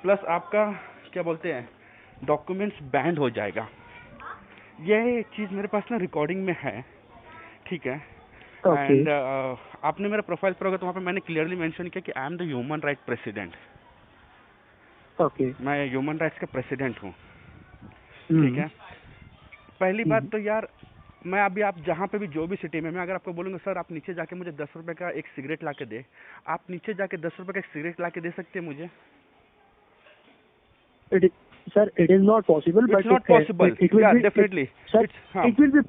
Plus आपका क्या बोलते हैं डॉक्यूमेंट्स बैंड हो जाएगा। ये चीज़ मेरे पास ना रिकॉर्डिंग में है, ठीक है। ओके एंड आपने मेरा प्रोफाइल पर होगा तो वहाँ पे मैंने क्लियरली मेंशन किया कि I am the human right president. Okay. मैं ह्यूमन राइट्स का प्रेसिडेंट हूँ, ठीक हम्म है। पहली बात हम्म। तो यार, मैं अभी आप जहाँ पे भी जो भी सिटी में, मैं अगर आपको बोलूँगा सर आप नीचे जाके मुझे 10 रुपए का एक सिगरेट ला के दे, आप नीचे जाके 10 रुपए का एक सिगरेट ला के दे सकते हैं मुझे? It is, sir, it is not possible, it's but not possible, it will या be, डेफिनेटली sir, इट्स, हाँ it will be,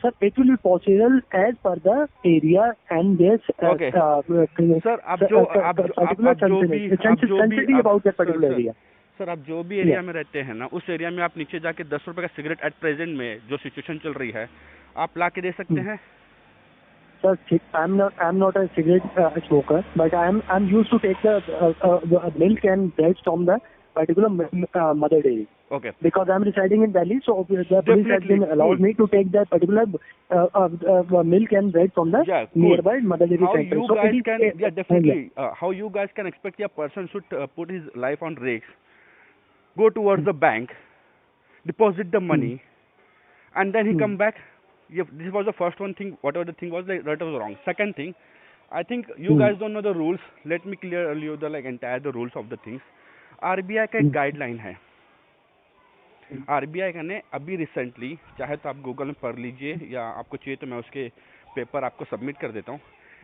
sir, it will be possible as per the area and this okay sir. particular sensitivity about that sir particular sir area. Sir आप जो भी Yeah. Area में रहते हैं ना, उस area में आप नीचे जाके 10 रुपए का सिगरेट एट प्रेजेंट में जो सिचुएशन चल रही है आप ला के दे सकते Hmm. हैं? Sir, I'm not a cigarette smoker, but I'm used to take the milk and bread from the particular mother dairy. Okay Because I'm residing in Delhi, so the police has definitely been allowed cool, me to take that particular milk and bread from the yeah cool. nearby mother dairy How center. you So guys it is can, yeah definitely, how you guys can expect a person should put his life on risks, go towards the bank, deposit the money, and then he come back. Yeah, this was the first one thing. Whatever the thing was, like, that was wrong. Second thing, I think you guys don't know the rules. Let me clear you the like entire the rules of the things. RBI का एक guideline है। RBI का ने अभी recently, चाहे तो आप Google में पढ़ लीजिए या आपको चाहिए तो मैं उसके पेपर आपको सबमिट कर देता हूँ,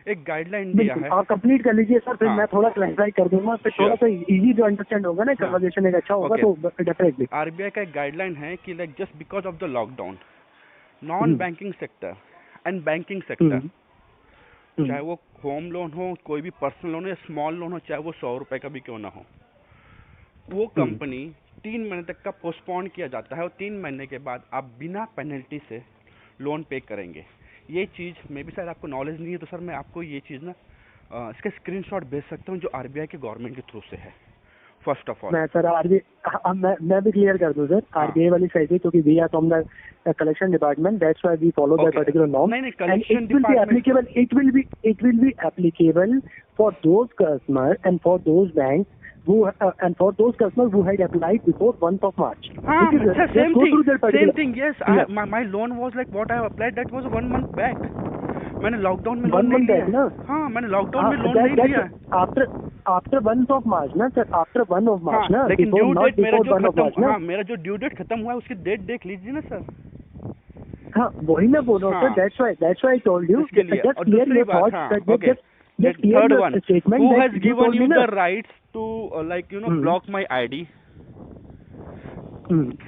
एक गाइडलाइन दिया बिल्कुल है। आप कंप्लीट कर लीजिए सर, फिर हाँ। मैं थोड़ा क्लैरिफाई कर दूंगा, फिर थोड़ा सा इजी जो अंडरस्टैंड होगा ना, कन्वर्सेशन एक अच्छा होगा, Okay. तो डेफिनेटली। RBI का एक गाइडलाइन है कि like just because of the lockdown, non banking sector and banking sector, चाहे वो होम लोन हो, कोई भी पर्सनल लोन हो या स्मॉल लोन हो, चाहे वो 100 रुपए का भी क्यों ना हो, वो कंपनी 3 महीने तक का पोस्टपोन किया जाता है और 3 महीने के बाद आप बिना पेनल्टी से लोन पे करेंगे। ये चीज़ मे भी शायद आपको नॉलेज नहीं है, तो सर मैं आपको ये चीज़ ना इसका स्क्रीनशॉट भेज सकता हूँ जो RBI के गवर्नमेंट के थ्रू से है। फर्स्ट ऑफ ऑल मैं सर मैं भी क्लियर कर दूं सर, RBI वाली साइड है, क्योंकि we are from the collection department, that's why we follow that particular norm, नहीं and collection it will be applicable, it will be applicable for those customers and for those banks who and for those customers who had applied before 1st of March. हाँ, अच्छा same thing yes, my loan was like what I have applied that was 1 month back. मैंने lockdown में loan नहीं लिया। हाँ, मैंने lockdown में loan नहीं लिया। आफ्टर 1st of March ना सर, आफ्टर 1 of March ना, लेकिन ड्यू डेट मेरा जो खत्म, ना, हाँ मेरा जो ड्यू डेट खत्म हुआ है उसकी डेट देख लीजिए ना सर। हाँ वही मैं बोल रहा हूँ sir, that's why I told you, इसके लिए। just और clear दूसरी your बात, thoughts, हाँ, that okay. just clear Third your one, statement who that has you given told you me the ना। rights to like you know block my ID?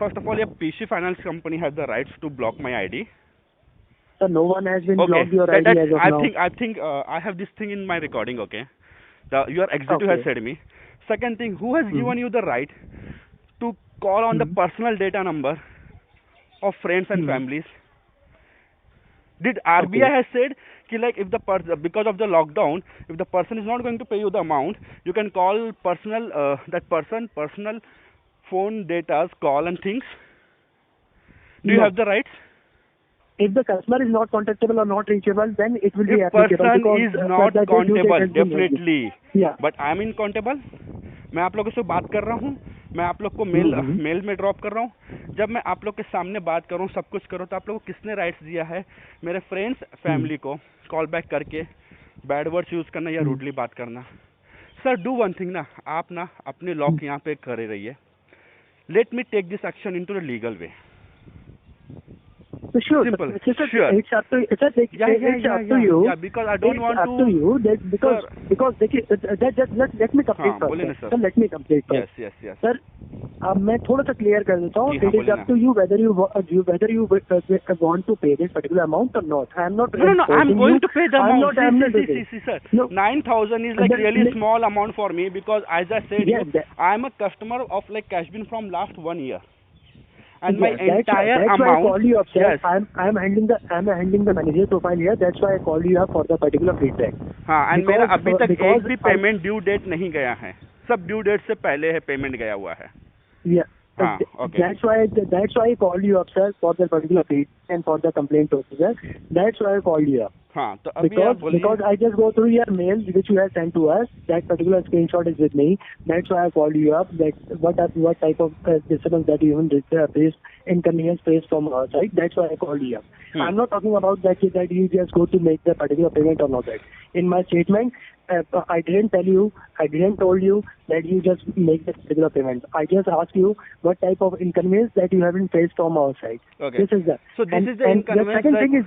First of all, your PC Finance company has the rights to block my ID. Sir, no one has been Okay, blocked your ID as of now. I think I have this thing in my recording. Okay, your executive has said me. Second thing, who has given you the right to call on the personal data number of friends and families? Did RBI has said कि like if the because of the lockdown, if the person is not going to pay you the amount, you can call personal personal phone data, call and things. Do you have the rights? If the customer is not contactable or not reachable, then it will be If applicable. person is not countable, definitely. Yeah. But I am incountable. मैं आप लोगों से बात कर रहा हूँ, मैं आप लोग को मेल में ड्रॉप कर रहा हूँ। जब मैं आप लोग के सामने बात कर रहा हूँ, सब कुछ करो, तो आप लोगों को किसने राइट्स दिया है मेरे फ्रेंड्स फैमिली को कॉल बैक करके बैड वर्ड्स यूज करना या रूडली बात करना? सर डू वन थिंग ना, आप ना अपने लॉक यहाँ पे करे रहिए। Let me take this action into the legal way. Sure. Simple. Sure. It's up to you. It's up to you. Yeah, because I don't want to. It's up to you. Because let me complete first. बोलिए ना sir. Sir, let me complete first. Yes. Sir, अब मैं थोड़ा सा clear कर देता हूँ. It is up to you whether you want to pay this particular amount or not. I am not. No. I'm going to pay the amount. See, sir. No. 9,000 is like really small amount for me because as I said, I am a customer of like Cashbin from last 1 year. And my entire amount. That's why I called you up, sir. Yes. I'm handling the manager profile here. That's why I called you up for the particular feedback. हाँ, and मेरा अभी तक एक भी payment due date नहीं गया है, सब ड्यू डेट से पहले है पेमेंट गया हुआ है। Yeah. Okay. That's why I called you up, sir, for the particular feedback and for the complaint procedure. That's why I called you up. हाँ, तो अभी आप बोलिए। Because I just go through your mail which you have sent to us. That particular screenshot is with me. That's why I called you up. That what type of disturbance that you even faced, inconvenience faced from our side. That's why I called you up. I'm not talking about that you just go to make the particular payment or not. That in my statement, I didn't told you that you just make the particular payment. I just asked you what type of inconvenience that you haven't faced from our side. Okay. This is the. So this is the inconvenience. The second thing is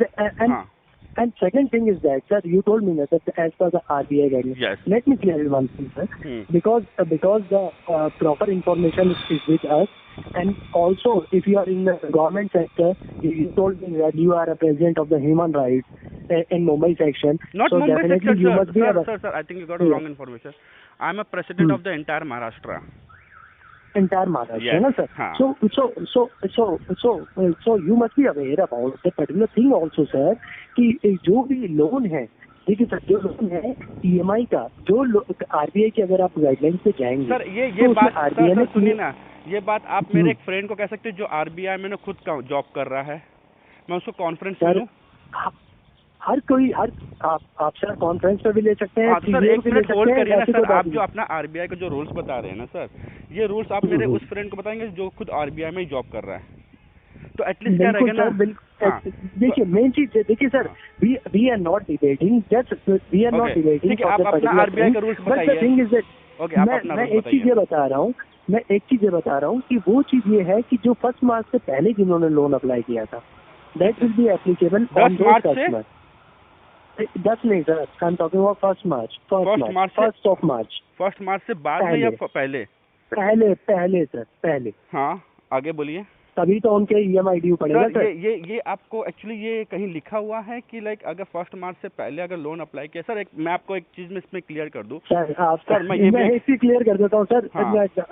and second thing is that, sir, you told me that as per the RBI guidelines. Yes. Let me clear one thing, sir. Because the proper information is with us, and also if you are in the government sector, you told me that you are a president of the human rights in Mumbai section. Not so Mumbai definitely section, you sir. must be Sir, I think you got a wrong information. I am a president of the entire Maharashtra. Entire Maharashtra, Yes. no, sir. हाँ. So you must be aware about the particular thing also, sir, कि जो भी loan है, देखिए sir, जो loan है EMI का, जो RBI की अगर आप गाइडलाइंस पे जाएंगे, सर ये तो बात RBI सर सुनिए ना, ये बात आप मेरे एक फ्रेंड को कह सकते हैं जो RBI में खुद का जॉब कर रहा है, मैं उसको कॉन्फ्रेंस में लूं? हर आप सर कॉन्फ्रेंस पे भी ले सकते हैं। सर एक मिनट होल्ड करिए ना सर, आप जो अपना RBI का जो रूल्स बता रहे हैं ना सर, ये रूल्स आप मेरे उस फ्रेंड को बताएंगे जो खुद RBI में जॉब कर रहा है, तो एटलीस्ट क्या रहेगा ना। देखिए मेन चीज देखिए sir, we are not debating, just we are not debating. ठीक है, आप अपना RBI का रूल्स बताइए। ओके, आप अपना मैं एक चीज ये बता रहा हूँ, कि वो चीज ये है कि जो 1 मार्च से पहले जिन्होंने लोन अप्लाई किया था, that will be applicable on those customer. 10 नहीं sir, I am talking about 1 March, 1 of March. 1 मार्च से बाद में या पहले? पहले सर, पहले। हाँ, आगे बोलिए। तभी तो उनके EMI ड्यू पड़ेगा सर। ये आपको एक्चुअली ये कहीं लिखा हुआ है कि लाइक अगर 1 मार्च से पहले अगर लोन अप्लाई किया। सर मैं आपको एक चीज में इसमें क्लियर कर दूं सर, मैं एक चीज क्लियर कर देता हूँ sir.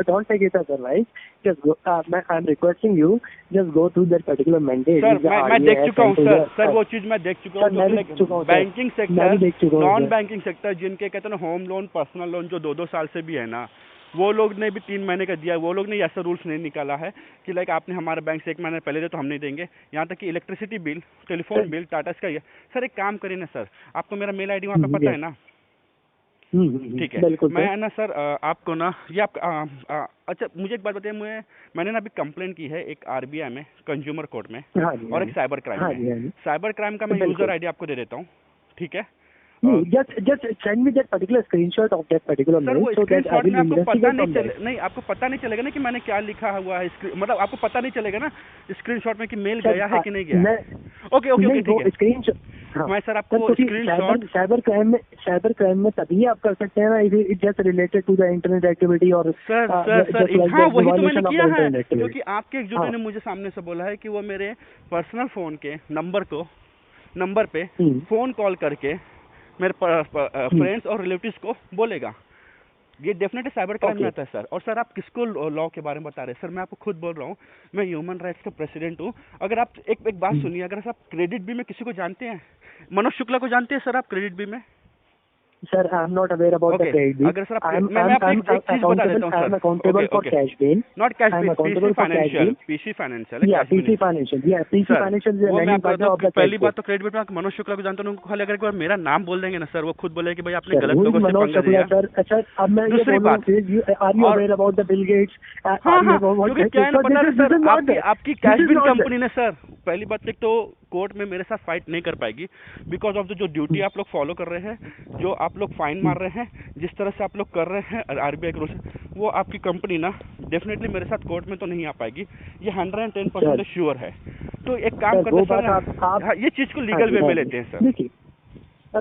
Don't take it otherwise, just I am requesting you, just go through that particular mandate. Sir मैं देख चुका हूँ सर, वो चीज मैं देख चुका हूँ। Banking sector, non banking sector, जिनके कहते हैं ना होम लोन, पर्सनल लोन, जो 2-2 साल से भी है ना, वो लोग ने भी 3 महीने का दिया। वो लोग ने ऐसा रूल्स नहीं निकाला है कि लाइक आपने हमारे बैंक से 1 महीने पहले दे तो हम नहीं देंगे। यहाँ तक कि electricity bill, telephone bill, Tata sky. Sir एक काम करिए ना सर, आपको मेरा मेल ID वहाँ पे पता है ना? ठीक है, मैं ना सर आपको ना ये अच्छा मुझे एक बात बताइए, मैंने ना अभी कंप्लेंट की है एक RBI में, कंज्यूमर कोर्ट में, और एक साइबर क्राइम में। साइबर क्राइम का मैं यूजर ID आपको दे देता हूँ, ठीक है? just send me that particular screenshot of that particular mail, so that I will investigate on that. नहीं, आपको पता नहीं चलेगा ना कि मैंने क्या लिखा हुआ है, मतलब आपको पता नहीं चलेगा ना स्क्रीनशॉट में कि मेल गया है कि नहीं गया। ओके ठीक है, स्क्रीनशॉट मैं सर आपको स्क्रीनशॉट साइबर क्राइम में तभी आप कर सकते हैं ना, it just related to the internet activity. और सर हाँ, वही तो मैंने किया है, क्योंकि आपके एक जुटे ने मुझे सामने से बोला है कि वो मेरे पर्सनल फोन के नंबर पे फोन कॉल करके मेरे फ्रेंड्स और रिलेटिव्स को बोलेगा। ये डेफिनेटली साइबर क्राइम में आता है सर। और सर आप किसको लॉ के बारे में बता रहे हैं? सर मैं आपको खुद बोल रहा हूँ, मैं ह्यूमन राइट्स का प्रेसिडेंट हूँ। अगर आप एक बात सुनिए, अगर आप क्रेडिट बी में किसी को जानते हैं, मनोज शुक्ला को जानते हैं सर आप क्रेडिट बी में? Sir, I am not aware about the credit bill. अगर सर आप मैं आपको एक चीज बता देता हूँ sir. I am accountable for cash bill. Not cash bill, PC financial. PC financial. Yeah, PC financial. Yeah, PC financial is a lending partner of the पहली बात तो क्रेडिट बिल में मनोज शुक्ला को जानते हैं, उनको खाली अगर एक बार मेरा नाम बोल देंगे ना सर, वो खुद बोले कि भाई आपने गलत लोगों से पंगा लिया। सर अब मैं ये बोल रहा हूँ, are you aware about the Bill Gates? क्योंकि क्या है पता है सर, आपकी कैश बिल कंपनी ने सर, पहली बात एक तो कोर्ट में मेरे साथ फाइट नहीं कर पाएगी, बिकॉज ऑफ द जो ड्यूटी आप लोग फॉलो कर रहे हैं, जो आप लोग फाइन मार रहे हैं, जिस तरह से आप लोग कर रहे हैं RBI के रूल्स, वो आपकी कंपनी ना डेफिनेटली मेरे साथ कोर्ट में तो नहीं आ पाएगी, ये 110% श्योर है। तो एक काम करते सर, ये चीज को लीगल वे में लेते हैं सर। देखिए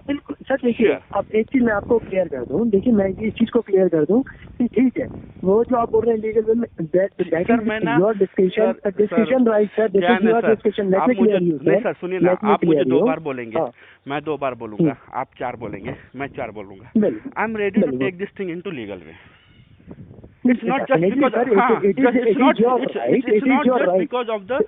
बिल्कुल सर, देखिए अब एक चीज मैं आपको क्लियर कर दूं, देखिए मैं इस चीज को क्लियर कर दूं कि ठीक है, वो जो आप बोल रहे हैं लीगल वे में, that is your discussion right sir, this is your discussion. Let me clear you. नहीं सर सुनिए ना, आप मुझे 2 बार बोलेंगे, मैं 2 बार बोलूंगा, आप 4 बोलेंगे, मैं 4 बोलूंगा। I am ready to take this thing into legal way. It's not just because of the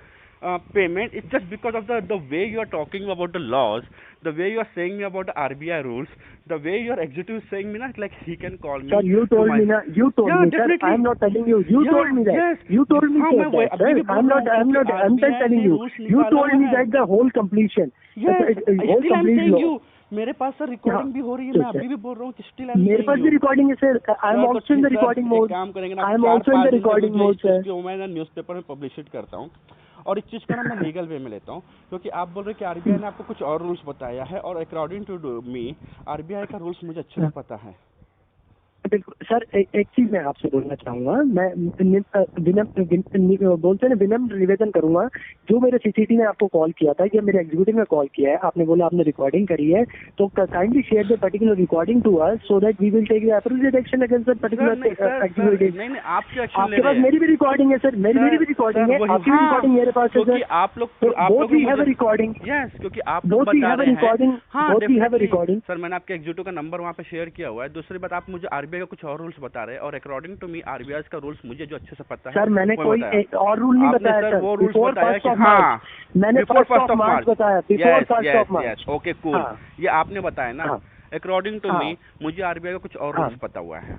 payment. It's just because of the way you are talking about the laws, the way you are saying me about the RBI rules, the way your executive is saying me na, like he can call me. Sir, you told me na. You told Yeah, me, sir. definitely. I'm not telling you. You Yeah, told me that. yes. You told me हाँ, sir, मैं वो that. actually I'm not. I'm not. I'm just telling you. You told me that the whole completion. Yes, whole still I'm complete saying law. you. मेरे पास sir recording भी हो रही है, मैं अभी भी बोल रहा हूँ, स्टिल आई एम मेरे पास भी रिकॉर्डिंग है sir. I am also in the recording mode. काम करेंगे ना, I am also in the recording mode sir. मैं ना न्यूज़पेपर में पब्लिश करता हूँ और इस चीज़ को ना मैं लीगल वे में लेता हूँ, क्योंकि आप बोल रहे हैं कि आरबीआई ने आपको कुछ और रूल्स बताया है, और अकॉर्डिंग टू मी आरबीआई का रूल्स मुझे अच्छे से पता है. बिल्कुल सर. एक चीज मैं आपसे बोलना चाहूंगा. मैं बोलते हैं विनम्र निवेदन करूंगा. जो मेरे सीसीटी ने आपको कॉल किया था या मेरे एग्जीक्यूटिव ने कॉल किया है, आपने बोला आपने रिकॉर्डिंग करी है, तो kindly share the particular recording to us so that we will take the appropriate action against the particular executive. नहीं, आपके एक्शन आपके पास मेरी भी रिकॉर्डिंग है सर. मेरी भी रिकॉर्डिंग है. आपकी भी रिकॉर्डिंग मेरे पास है सर. आप लोग भी हैव अ रिकॉर्डिंग. यस, क्योंकि आप both we have a recording. Both we have a recording. Sir मैंने आपके एग्जीक्यूटिव का नंबर वहाँ पे शेयर किया हुआ है. दूसरी बात, आप मुझे आरबीआई का कुछ और रूल्स बता रहे हैं, और अकॉर्डिंग टू मी आरबीआई का रूल्स मुझे जो अच्छे से पता है सर. मैंने कोई और रूल नहीं बताया सर. वो रूल्स बिफोर बताया फर्स्ट कि ऑफ हाँ, मार्च मैंने बिफोर फर्स्ट ऑफ मार्च बताया. Before first of March. Okay cool. ये आपने बताया ना. अकॉर्डिंग टू मी मुझे आरबीआई का कुछ और रूल्स पता हुआ है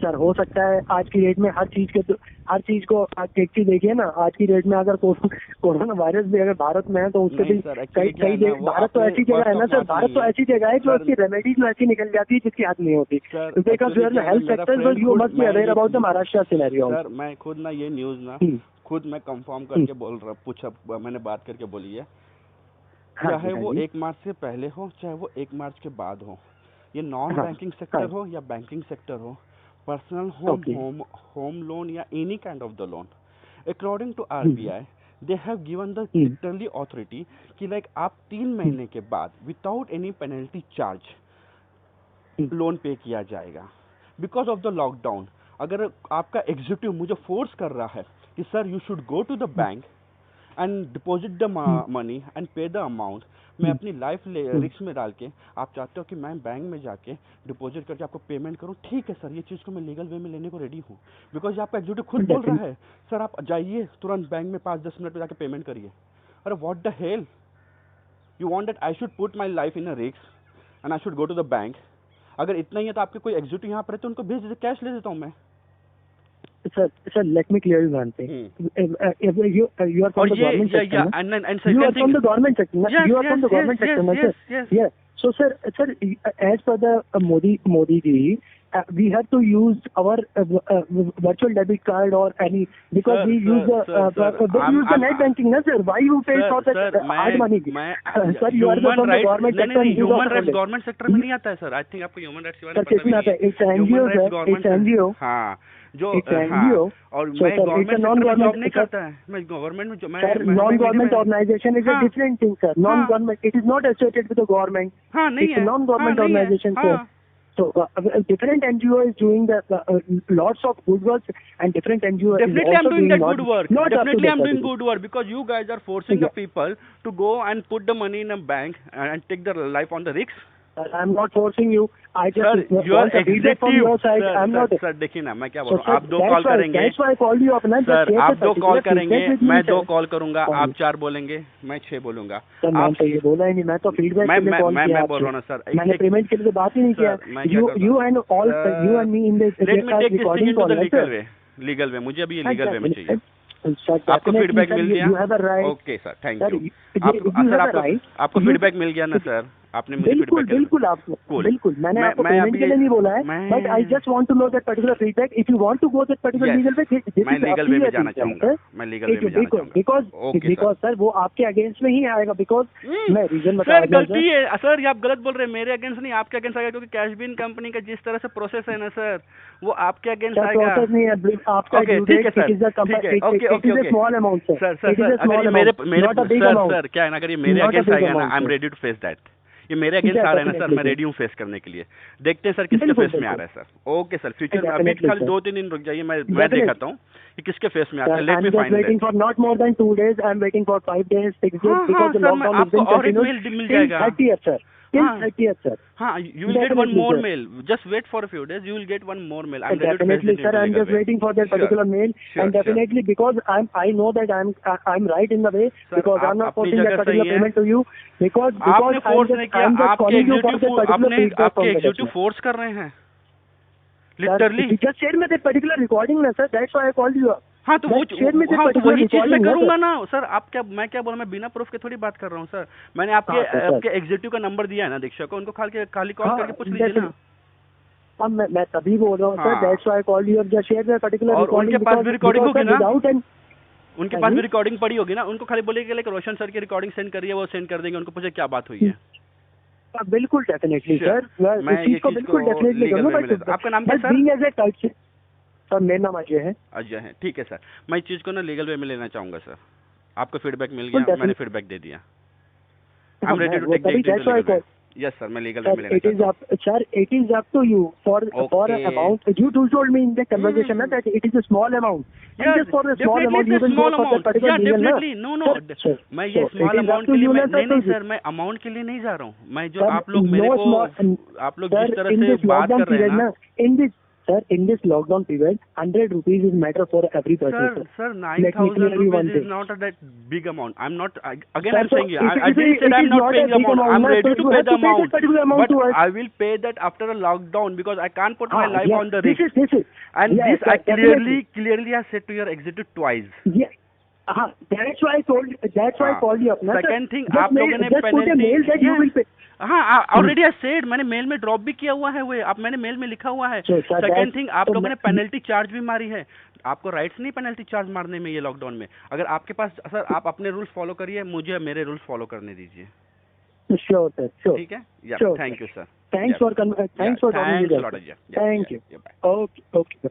सर. हो सकता है आज की डेट में हर चीज को एक चीज देखिए ना. आज की डेट में अगर कोरोना वायरस भी अगर भारत में है तो उसके भी कई भारत तो ऐसी जगह है ना सर. भारत तो ऐसी जगह है जो उसकी रेमेडीज में ऐसी निकल जाती है जिसकी हाथ नहीं होती. Because you are the health sector, so you must be aware about the Maharashtra scenario. Sir मैं खुद ना ये न्यूज ना खुद मैं कंफर्म करके बोल रहा, पूछा, मैंने बात करके बोली है. चाहे वो 1 मार्च से पहले हो, चाहे वो 1 मार्च के बाद हो, ये नॉन बैंकिंग सेक्टर हो या बैंकिंग सेक्टर हो, पर्सनल होम लोन या any kind of the loan, according to RBI they have given the literally authority कि लाइक आप 3 महीने के बाद without any penalty charge loan pay किया जाएगा. बिकॉज ऑफ द लॉकडाउन अगर आपका एग्जीक्यूटिव मुझे फोर्स कर रहा है कि sir you should go to the bank and deposit the money and pay the amount, मैं अपनी लाइफ रिस्क में डाल के, आप चाहते हो कि मैं बैंक में जाके डिपॉजिट करके आपको पेमेंट करूं, ठीक है सर, ये चीज़ को मैं लीगल वे में लेने को रेडी हूं. बिकॉज आपका एग्जीक्यूटिव खुद बोल रहा है सर आप जाइए तुरंत बैंक में 5-10 मिनट में जाके पेमेंट करिए. अरे what the hell, you want that I should put my life in a risk and I should go to the bank. अगर इतना ही है तो आपके कोई एग्जीक्यूटिव यहाँ पर है तो उनको भेज दीजिए, कैश ले देता हूँ मैं. Sir, let me clear you one thing. If you are from the government sector, you are from the government sector. You are from the government sector, sir. Yeah. So, sir, as per the Modi ji, we have to use our virtual debit card or any, because we use the net banking, na sir. Why you pay for that hard money? Sir, you are from the government sector. Human rights government sector में नहीं आता है sir. I think आपको human rights के बारे में पता नहीं है. It's NGO, sir. It's NGO. हाँ, जो NGO. और मैं गवर्नमेंट में जॉब नहीं करता है. मैं गवर्नमेंट में जो मैं non government organization is a different thing sir. Non government, it is not associated with the government. हाँ नहीं है. Non government organization sir. So different NGO is doing the lots of good work, and different NGO definitely is I'm also doing that not, good work. Not Definitely I'm doing good good work, because you guys are forcing the people to go and put the money in a bank and take their life on the risks. I'm not forcing you. I just sir, you are executive from your side. Sir, I'm not. Sir देखिए ना, मैं क्या बोल रहा हूँ, आप 2 call करेंगे. That's why I called you up ना. सर आप 2 कॉल करेंगे, मैं 2 कॉल करूंगा, आप 4 बोलेंगे, मैं 6 बोलूंगा. सर मैं तो ये बोला ही नहीं. मैं तो फीडबैक के लिए कॉल किया. मैं बोल रहा हूँ ना सर, मैंने पेमेंट के लिए तो बात ही नहीं किया. You and me in this recording call. Legal way मुझे अभी लीगल वे में चाहिए. आपको फीडबैक मिल गया? Okay sir, thank you. आपको फीडबैक मिल गया ना सर? आपने मुझे फीडबैक बिल्कुल आपको बिल्कुल. मैंने आपको पेमेंट के लिए नहीं बोला है, but I just want to know that particular feedback. If you want to go that particular legal way, मैं लीगल वे में जाना चाहूंगा. मैं लीगल वे में जाना चाहूंगा. बिकॉज सर वो आपके अगेंस्ट में ही आएगा. बिकॉज मैं रीजन बता सर गलती है सर, ये आप गलत बोल रहे हैं. मेरे अगेंस्ट नहीं, आपके अगेंस्ट आएगा, क्योंकि कैशबिन कंपनी का जिस तरह से प्रोसेस है ना सर, वो आपके अगेंस्ट आएगा. प्रोसेस नहीं है आपका. ठीक है sir, okay small amount sir. Sir क्या है ना, अगर ये मेरे अगेंस्ट आएगा ना, I am ready to face that. ये मेरे अगेंस्ट आ रहा है ना सर, मैं रेडी हूँ फेस करने के लिए. देखते हैं सर किसके फेस में आ रहा है सर. ओके सर, फ्यूचर में अभी खाली 2-3 दिन रुक जाइए, मैं दिखाता हूँ कि किसके फेस में आता है. Let me find waiting for not more than 2 days. I am waiting for 5 days, 6 days, because the lockdown is being continued. मिल जाएगा. 30th sir. till हाँ 30th, sir. हाँ, you will get one Definitely, more sir. mail. Just wait for a few days. You will get one more mail. I'm ready to Definitely, face it sir. into I'm legal just way. waiting for that Sure. particular mail, Sure, and sure. definitely because I know that I'm right in the way, Sir, because आप I'm not अपनी forcing that जगह particular सही हैं। payment to you, because आपने force नहीं किया, I'm just आपके calling you for that executive particular अपने feedback आपके from the executive customer. Force कर रहे हैं Sir, literally. you just shared me that particular recording, na, sir. That's why I called you up. हाँ तो वो Just share me that हाँ तो particular वही चीज मैं recording, na, करूंगा sir. ना सर। आप क्या मैं क्या बोल, मैं बिना प्रूफ के थोड़ी बात कर रहा हूँ सर। मैंने आपके हाँ, सर, आपके एग्जीक्यूटिव का नंबर दिया है ना दीक्षा को, उनको खाली कॉल करके पूछ लीजिए ना। हाँ, मैं तभी बोल रहा हूँ सर, हाँ। that's why I called you up. Just share that particular और recording, उनके पास भी रिकॉर्डिंग because, होगी sir, ना, without an उनके पास भी रिकॉर्डिंग पड़ी होगी ना। उनको खाली बोलिए कि रोशन सर की रिकॉर्डिंग सेंड करिए, वो सेंड कर देंगे। उनको पूछे क्या बात हुई है। बिल्कुल डेफिनेटली सर, मैं इस चीज को बिल्कुल डेफिनेटली लीगल करूंगा। वे में लेता। आपका नाम क्या है sir? Being as a sir, मेरा नाम अजय है। अजय है, ठीक है सर। मैं इस चीज को ना लीगल वे में लेना चाहूंगा सर। आपको फीडबैक मिल गया, मैंने फीडबैक दे दिया। I am ready to take legal way. Yes sir, मैं लीगल वे में लेना चाहता हूं। Sir, it is up to you for an amount. You told me in the conversation that it is a small amount. Yeah, just for a small amount, definitely you will small go for that amount. particular Yeah, legal, definitely. No. Sir, मैं ये small amount के लिए नहीं sir, मैं amount के लिए नहीं जा रहा हूँ। मैं जो आप लोग मेरे को आप लोग जिस तरह से बात कर रहे हैं ना, in this lockdown period, 100 rupees is matter for every person. Sir, 9,000 rupees is not that big amount. I'm not, again I'm saying, I didn't say I'm not paying the amount. I'm ready to pay the amount, but I will pay that after a lockdown, because I can't put my life on the risk. And this I clearly I said to your executive twice. Yeah. That's why I called you up. Second thing, आप लोगों ने penalty, हाँ already I said, मैंने mail में drop भी किया हुआ है वो, आप मैंने मेल में लिखा हुआ है। सेकंड थिंग, आप लोगों ने पेनल्टी चार्ज भी मारी है। आपको राइट्स नहीं पेनल्टी चार्ज मारने में ये लॉकडाउन में। अगर आपके पास, सर आप अपने रूल्स फॉलो करिए, मुझे मेरे रूल्स फॉलो करने दीजिए। Sure sir, sure. ठीक है, या thank you sir. Thanks for talking with us. Thank you. Okay.